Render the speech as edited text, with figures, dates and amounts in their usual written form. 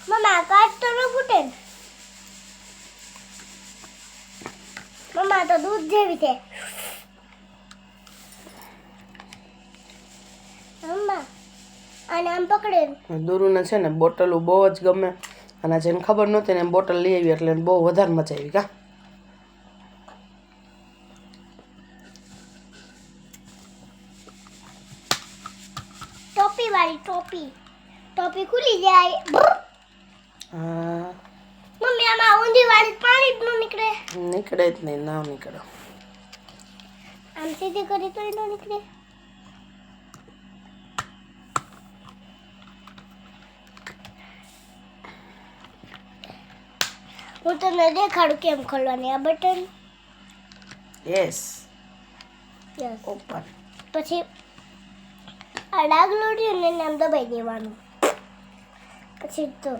મમ્મા કાટ તો ન ફૂટે ને. મમ્મા તો દૂધ જેવી છે. મમ્મા આને આમ પકડે. દુરુને છે ને બોટલો બહુ જ ગમે અને જેને ખબર નહોતી ને એમ બોટલ લઈ આવી એટલે એને બહુ વધારે મજા આવી કા. ટોપી વાળી ટોપી. ટોપી ખુલી જાય. હા મમ્મી આમાં ઊંધી વાળી પાણી જ ન નીકળે. નીકળે જ નહીં ના નીકળે. આમ સીધી કરી તો ન નીકળે. હું તમને દેખાડું કેમ ખોલવાની આ બટન. Yes yes. ઓપન. પછી આ ડાગલો રહ્યો ને એને આમ દબાઈ દેવાનું. પછી તો